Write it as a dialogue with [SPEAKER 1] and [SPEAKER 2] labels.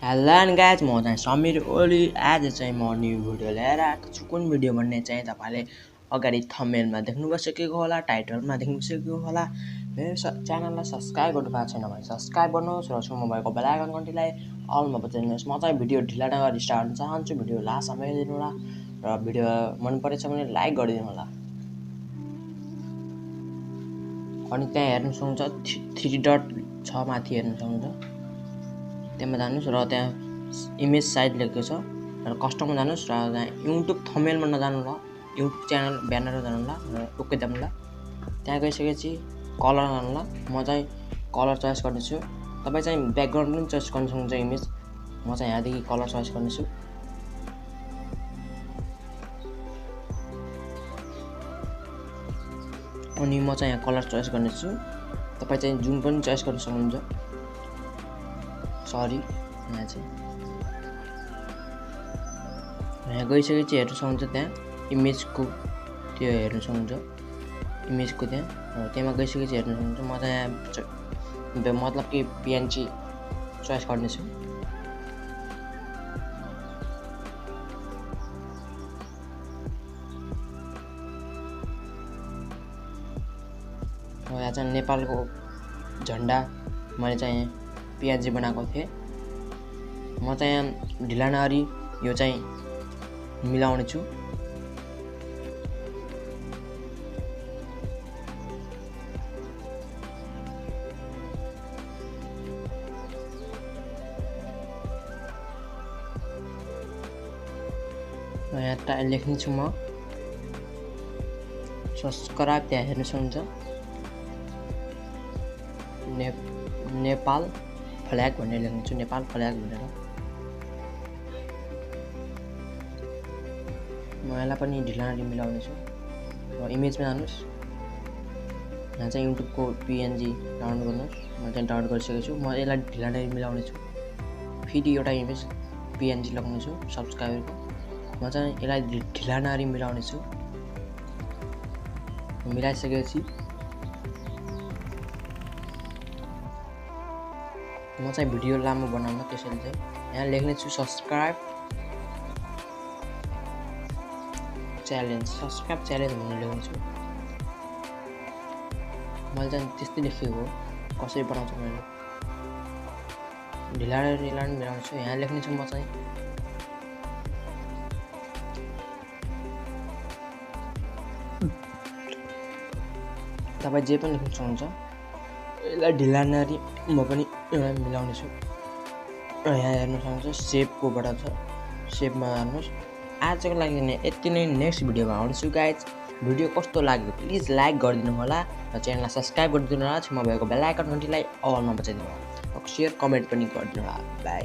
[SPEAKER 1] Hello and guys म चाहिँ समीर ओली आज चाहिँ म न्यू भिडियो लिएर आएको छु। कुन भिडियो भन्ने चाहिँ तपाईले अगाडि थम्बनेलमा देख्नु भइसकेको होला, टाइटलमा देख्नु भइसकेको होला। मेरो च्यानललाई सब्स्क्राइब गर्नु भएको छैन भने सब्स्क्राइब गर्नुहोस् र छेउमा भएको बेल आइकन घन्टीलाई अलमा बजाइदिनुहोस्। म चाहिँ भिडियो ढिला नगरी स्टार्ट गर्न चाहन्छु। भिडियो लास्टसम्म हेरिदिनु होला र भिडियो मन परेछ भने लाइक गरिदिनु होला। अनि त्यहाँ हेर्नु सक्नुहुन्छ 3 डट छ माथि हेर्नु सक्नुहुन्छ। त्यहाँ जानुस् र त्यहाँ इमेज साइज लेखेको छ र कस्टममा जानुस् र त्यहाँ युट्युब थम्बनेलमा नजानु होला, युट्युब च्यानल ब्यानरमा जानु होला र टुक्कै जानु होला। त्यहाँ गइसकेपछि कलर जानु होला। म चाहिँ कलर चोइस गर्नेछु। तपाईँ चाहिँ ब्याकग्राउन्ड पनि चोइस गर्न सक्नुहुन्छ इमेज। म चाहिँ यहाँदेखि कलर चोइस गर्नेछु। अनि म चाहिँ यहाँ कलर चोइस गर्नेछु। तपाईँ चाहिँ जुन पनि चोइस गर्न सक्नुहुन्छ। सरी यहाँ चाहिँ यहाँ गइसकेपछि हेर्नु सक्नुहुन्छ। त्यहाँ इमेजको त्यो हेर्नु सक्नुहुन्छ, इमेजको त्यहाँमा गइसकेपछि हेर्नु सक्नुहुन्छ। म चाहिँ यहाँ मतलब कि पिएनजी चोइस गर्नेछु। यहाँ चाहिँ नेपालको झन्डा मैले चाहिँ पिएनजी बनाएको थिएँ। म चाहिँ यहाँ ढिला नगरी यो चाहिँ मिलाउने छु। यहाँ लेख्ने छु म सब्स्क्राइब। त्यहाँ हेर्नु सक्नुहुन्छ नेपाल फ्ल्याग भनेर लेख्नु छु, नेपाल फ्ल्याग भनेर। म यसलाई पनि ढिलानरी मिलाउने छु र इमेजमा जानुहोस्। यहाँ चाहिँ युट्युबको पिएनजी डाउनलोड गर्नुहोस्। म चाहिँ डाउनलोड गरिसकेको छु। म यसलाई ढिलानरी मिलाउने छु। फेरि एउटा इमेज पिएनजी लगाउने छु सब्स्क्राइबरको। म चाहिँ यसलाई ढिलानरी मिलाउने छु। मिलाइसकेपछि म चाहिँ भिडियो लामो बनाउन त्यसैले चाहिँ यहाँ लेख्ने छु सब्स्क्राइब च्यालेन्ज भनेर लेख्ने छु। मैले चाहिँ त्यस्तै लेखेको हो, कसरी बनाउँछु मैले ढिलानरी मिलाउने छु। यहाँ लेख्ने छु म चाहिँ तपाईँ जे पनि लेख्न सक्नुहुन्छ। यसलाई ढिलानरी म पनि एउटा मिलाउने छु र यहाँ हेर्नु सक्नुहुन्छ सेपकोबाट छ, सेपमा जानुहोस्। आजको लागि यति नै। नेक्स्ट भिडियोमा आउँछु गाइज। भिडियो कस्तो लाग्यो प्लिज लाइक गरिदिनु होला र च्यानललाई सब्स्क्राइब गरिदिनु होला। छेउमा भएको बेल आइकन घन्टीलाई अलमा बजाइदिनु होला र सेयर कमेन्ट पनि गरिदिनु होला। बाई।